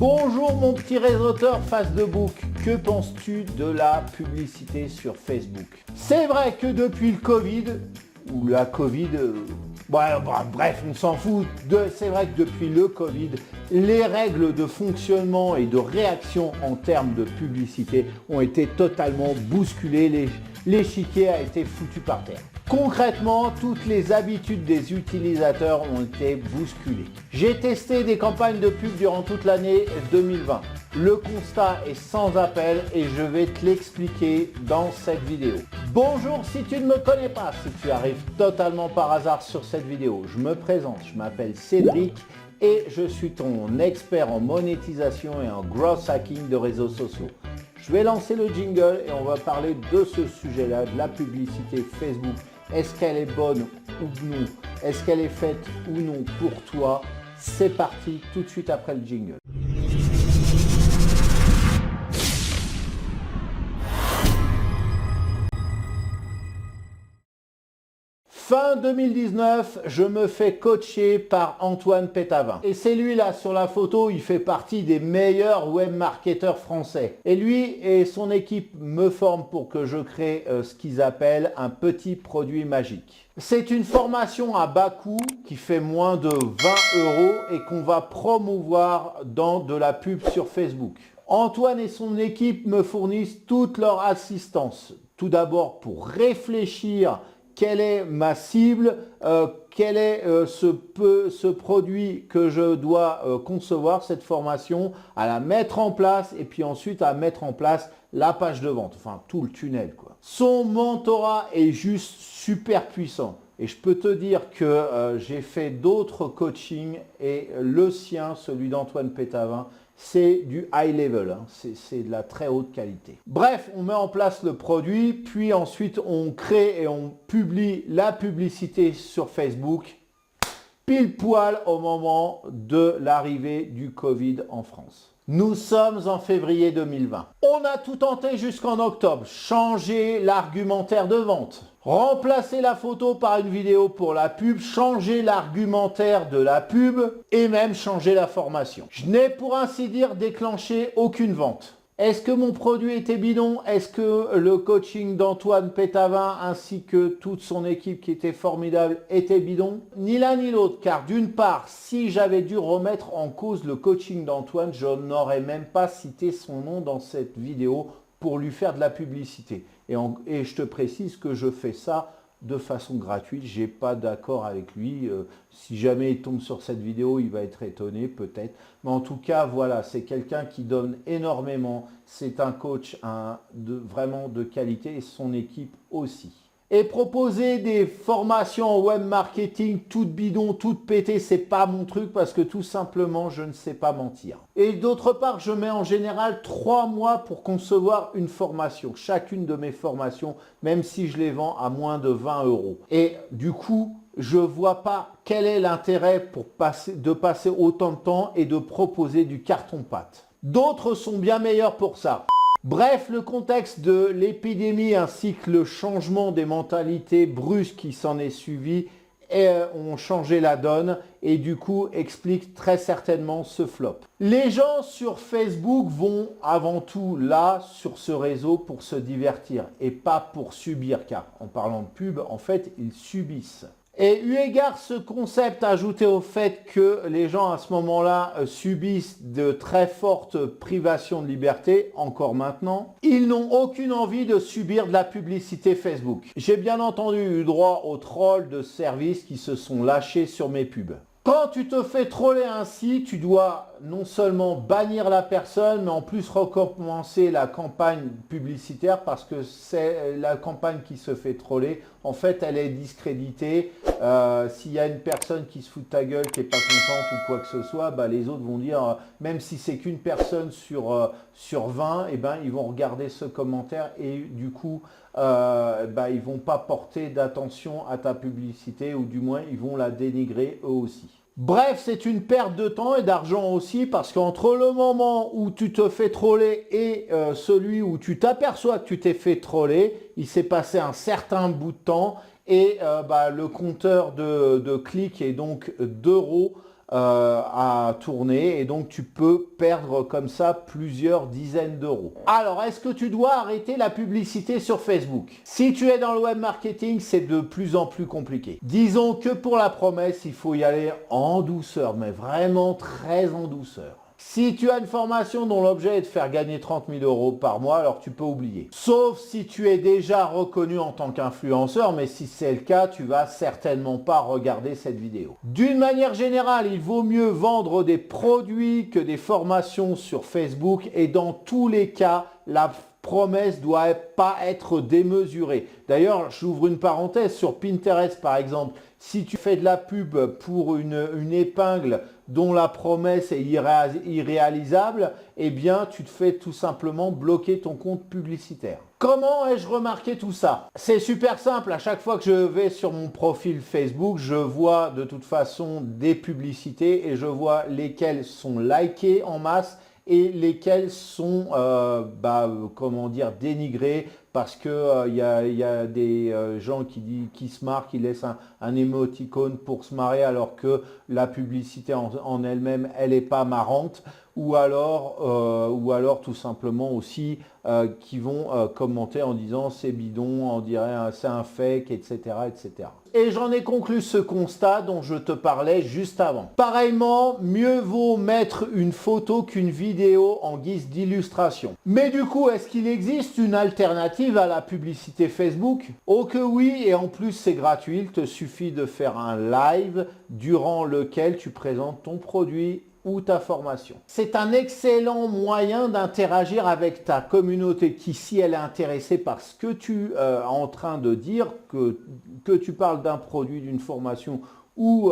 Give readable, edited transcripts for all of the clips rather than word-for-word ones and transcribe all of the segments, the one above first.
Bonjour mon petit réseauteur face de bouc, que penses-tu de la publicité sur Facebook? C'est vrai que depuis le Covid, ou la Covid, bref, on s'en fout, c'est vrai que depuis le Covid, les règles de fonctionnement et de réaction en termes de publicité ont été totalement bousculées, l'échiquier a été foutu par terre. Concrètement, toutes les habitudes des utilisateurs ont été bousculées. J'ai testé des campagnes de pub durant toute l'année 2020. Le constat est sans appel et je vais te l'expliquer dans cette vidéo. Bonjour si tu ne me connais pas, si tu arrives totalement par hasard sur cette vidéo, je me présente, je m'appelle Cédric et je suis ton expert en monétisation et en growth hacking de réseaux sociaux. Je vais lancer le jingle et on va parler de ce sujet-là, de la publicité Facebook. Est-ce qu'elle est bonne ou non? Est-ce qu'elle est faite ou non pour toi? C'est parti tout de suite après le jingle. Fin 2019, je me fais coacher par Antoine Pétavin. Et c'est lui là sur la photo, il fait partie des meilleurs webmarketeurs français. Et lui et son équipe me forment pour que je crée ce qu'ils appellent un petit produit magique. C'est une formation à bas coût qui fait moins de 20 € et qu'on va promouvoir dans de la pub sur Facebook. Antoine et son équipe me fournissent toute leur assistance. Tout d'abord pour réfléchir quelle est ma cible, quel est ce produit que je dois concevoir, cette formation, à la mettre en place et puis ensuite à mettre en place la page de vente, enfin tout le tunnel, quoi. Son mentorat est juste super puissant et je peux te dire que j'ai fait d'autres coachings et le sien, celui d'Antoine Pétavin, c'est du high level, hein. C'est de la très haute qualité. Bref, on met en place le produit, puis ensuite on crée et on publie la publicité sur Facebook, pile poil au moment de l'arrivée du Covid en France. Nous sommes en février 2020. On a tout tenté jusqu'en octobre. Changer l'argumentaire de vente. Remplacer la photo par une vidéo pour la pub, changer l'argumentaire de la pub et même changer la formation. Je n'ai pour ainsi dire déclenché aucune vente. Est-ce que mon produit était bidon? Est-ce que le coaching d'Antoine Pétavin ainsi que toute son équipe qui était formidable était bidon? Ni l'un ni l'autre, car d'une part, si j'avais dû remettre en cause le coaching d'Antoine, je n'aurais même pas cité son nom dans cette vidéo pour lui faire de la publicité. Et je te précise que je fais ça de façon gratuite, j'ai pas d'accord avec lui. Si jamais il tombe sur cette vidéo, il va être étonné peut-être. Mais en tout cas, voilà, c'est quelqu'un qui donne énormément. C'est un coach vraiment de qualité et son équipe aussi. Et proposer des formations en web marketing toutes bidons, toutes pétées, c'est pas mon truc parce que tout simplement, je ne sais pas mentir. Et d'autre part, je mets en général 3 mois pour concevoir une formation. Chacune de mes formations, même si je les vends à moins de 20 €. Et du coup, je ne vois pas quel est l'intérêt de passer autant de temps et de proposer du carton-pâte. D'autres sont bien meilleurs pour ça. Bref, le contexte de l'épidémie ainsi que le changement des mentalités brusques qui s'en est suivi ont changé la donne et du coup expliquent très certainement ce flop. Les gens sur Facebook vont avant tout là sur ce réseau pour se divertir et pas pour subir, car en parlant de pub, en fait, ils subissent. Et eu égard ce concept ajouté au fait que les gens à ce moment-là subissent de très fortes privations de liberté, encore maintenant, ils n'ont aucune envie de subir de la publicité Facebook. J'ai bien entendu eu droit aux trolls de services qui se sont lâchés sur mes pubs. Quand tu te fais troller ainsi, tu dois non seulement bannir la personne, mais en plus recommencer la campagne publicitaire parce que c'est la campagne qui se fait troller. En fait, elle est discréditée. S'il y a une personne qui se fout de ta gueule, qui n'est pas contente ou quoi que ce soit, bah, les autres vont dire, même si c'est qu'une personne sur 20, eh ben, ils vont regarder ce commentaire et du coup, ils ne vont pas porter d'attention à ta publicité ou du moins, ils vont la dénigrer eux aussi. Bref, c'est une perte de temps et d'argent aussi parce qu'entre le moment où tu te fais troller et celui où tu t'aperçois que tu t'es fait troller, il s'est passé un certain bout de temps et le compteur de clics et donc d'euros à tourner et donc tu peux perdre comme ça plusieurs dizaines d'euros. Alors, est-ce que tu dois arrêter la publicité sur Facebook? Si tu es dans le web marketing, c'est de plus en plus compliqué. Disons que pour la promesse, il faut y aller en douceur, mais vraiment très en douceur. Si tu as une formation dont l'objet est de faire gagner 30 000 euros par mois, alors tu peux oublier. Sauf si tu es déjà reconnu en tant qu'influenceur, mais si c'est le cas, tu vas certainement pas regarder cette vidéo. D'une manière générale, il vaut mieux vendre des produits que des formations sur Facebook et dans tous les cas, la promesse ne doit pas être démesurée. D'ailleurs, j'ouvre une parenthèse sur Pinterest par exemple. Si tu fais de la pub pour une épingle dont la promesse est irréalisable, eh bien, tu te fais tout simplement bloquer ton compte publicitaire. Comment ai-je remarqué tout ça? C'est super simple. À chaque fois que je vais sur mon profil Facebook, je vois de toute façon des publicités et je vois lesquelles sont likées en masse et lesquelles sont comment dire, dénigrées parce que y a des gens qui se marrent, qui laissent un émoticône pour se marrer alors que la publicité en elle-même, elle n'est pas marrante, ou alors tout simplement aussi qui vont commenter en disant c'est bidon, on dirait c'est un fake, etc., etc. Et j'en ai conclu ce constat dont je te parlais juste avant. Pareillement, mieux vaut mettre une photo qu'une vidéo en guise d'illustration. Mais du coup, est-ce qu'il existe une alternative à la publicité Facebook? Oh que oui, et en plus c'est gratuit, il te suffit de faire un live durant lequel tu présentes ton produit ou ta formation. C'est un excellent moyen d'interagir avec ta communauté qui, si elle est intéressée par ce que tu es en train de dire, que tu parles d'un produit, d'une formation ou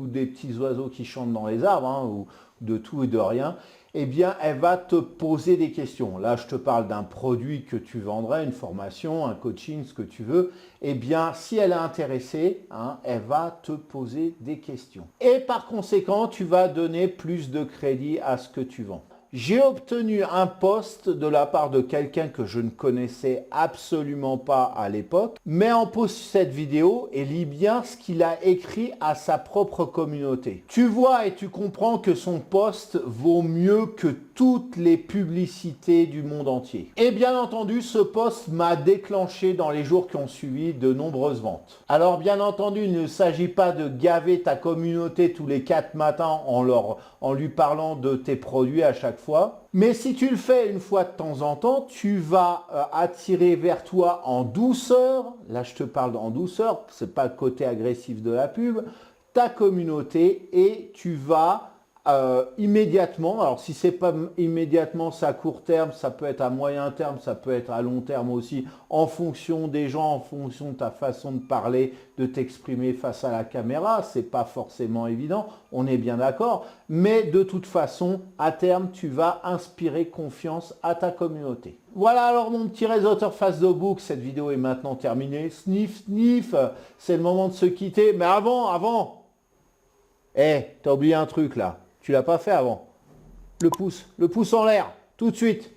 des petits oiseaux qui chantent dans les arbres, hein, ou de tout et de rien, eh bien, elle va te poser des questions. Là, je te parle d'un produit que tu vendrais, une formation, un coaching, ce que tu veux. Eh bien, si elle est intéressée, hein, elle va te poser des questions. Et par conséquent, tu vas donner plus de crédit à ce que tu vends. J'ai obtenu un post de la part de quelqu'un que je ne connaissais absolument pas à l'époque. Mets en pause cette vidéo et lis bien ce qu'il a écrit à sa propre communauté. Tu vois et tu comprends que son post vaut mieux que toutes les publicités du monde entier. Et bien entendu, ce post m'a déclenché dans les jours qui ont suivi de nombreuses ventes. Alors bien entendu, il ne s'agit pas de gaver ta communauté tous les 4 matins en lui parlant de tes produits à chaque fois. Mais si tu le fais une fois de temps en temps, tu vas attirer vers toi en douceur, là je te parle en douceur, c'est pas le côté agressif de la pub, ta communauté et tu vas immédiatement, alors si c'est pas immédiatement, c'est à court terme, ça peut être à moyen terme, ça peut être à long terme aussi, en fonction des gens, en fonction de ta façon de parler, de t'exprimer face à la caméra, c'est pas forcément évident, on est bien d'accord, mais de toute façon, à terme, tu vas inspirer confiance à ta communauté. Voilà alors mon petit réseauteur Facebook, cette vidéo est maintenant terminée, sniff, sniff, c'est le moment de se quitter, mais avant, t'as oublié un truc là. Tu l'as pas fait avant. Le pouce en l'air, tout de suite.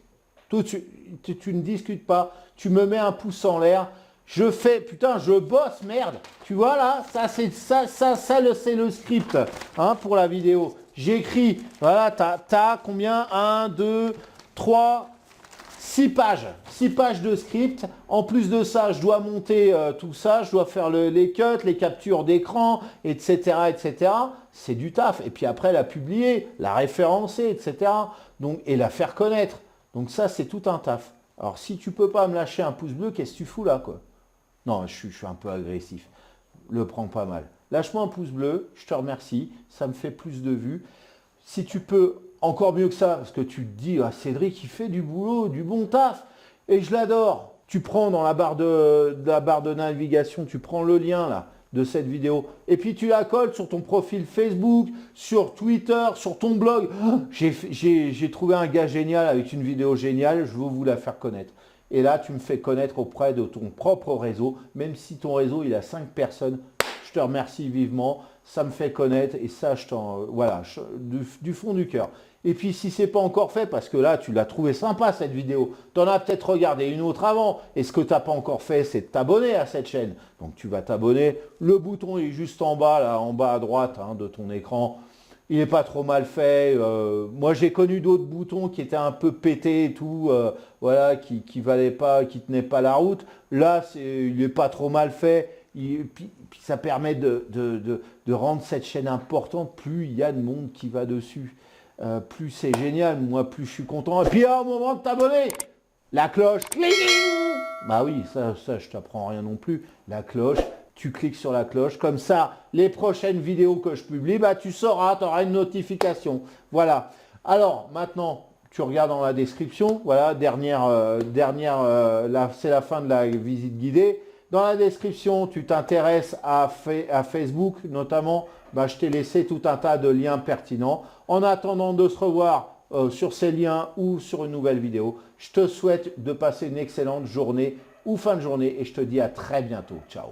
Tu ne discutes pas, tu me mets un pouce en l'air. Je fais, putain, je bosse, merde. Tu vois là, c'est le script hein, pour la vidéo. J'écris, voilà, t'as combien? 1, 2, 3, 6 pages. 6 pages de script. En plus de ça, je dois monter tout ça, je dois faire les cuts, les captures d'écran, etc., etc. C'est du taf. Et puis après, la publier, la référencer, etc. Donc, et la faire connaître. Donc ça, c'est tout un taf. Alors, si tu peux pas me lâcher un pouce bleu, qu'est-ce que tu fous là, quoi? Non, je suis un peu agressif. Le prends pas mal. Lâche-moi un pouce bleu, je te remercie. Ça me fait plus de vues. Si tu peux, encore mieux que ça, parce que tu te dis, ah, Cédric, il fait du boulot, du bon taf. Et je l'adore. Tu prends dans la barre de navigation, tu prends le lien là de cette vidéo et puis tu la colles sur ton profil Facebook, sur Twitter, sur ton blog. Oh, j'ai trouvé un gars génial avec une vidéo géniale, je veux vous la faire connaître. Et là, tu me fais connaître auprès de ton propre réseau, même si ton réseau il a 5 personnes. Je te remercie vivement, ça me fait connaître et ça, voilà, du fond du cœur. Et puis si ce n'est pas encore fait, parce que là tu l'as trouvé sympa cette vidéo, tu en as peut-être regardé une autre avant, et ce que tu n'as pas encore fait, c'est de t'abonner à cette chaîne. Donc tu vas t'abonner, le bouton est juste en bas, là, en bas à droite hein, de ton écran. il n'est pas trop mal fait. Moi, j'ai connu d'autres boutons qui étaient un peu pétés et tout, voilà, qui valaient pas, qui tenaient pas la route. Là, il n'est pas trop mal fait. Puis ça permet de rendre cette chaîne importante. Plus il y a de monde qui va dessus, plus c'est génial. Moi, plus je suis content. Et puis, au moment de t'abonner, la cloche, cling! Bah oui, ça je t'apprends rien non plus. La cloche. Tu cliques sur la cloche, comme ça, les prochaines vidéos que je publie, bah, tu sauras, tu auras une notification. Voilà. Alors, maintenant, tu regardes dans la description. Voilà, c'est la fin de la visite guidée. Dans la description, tu t'intéresses à Facebook, notamment, bah, je t'ai laissé tout un tas de liens pertinents. En attendant de se revoir sur ces liens ou sur une nouvelle vidéo, je te souhaite de passer une excellente journée ou fin de journée et je te dis à très bientôt. Ciao.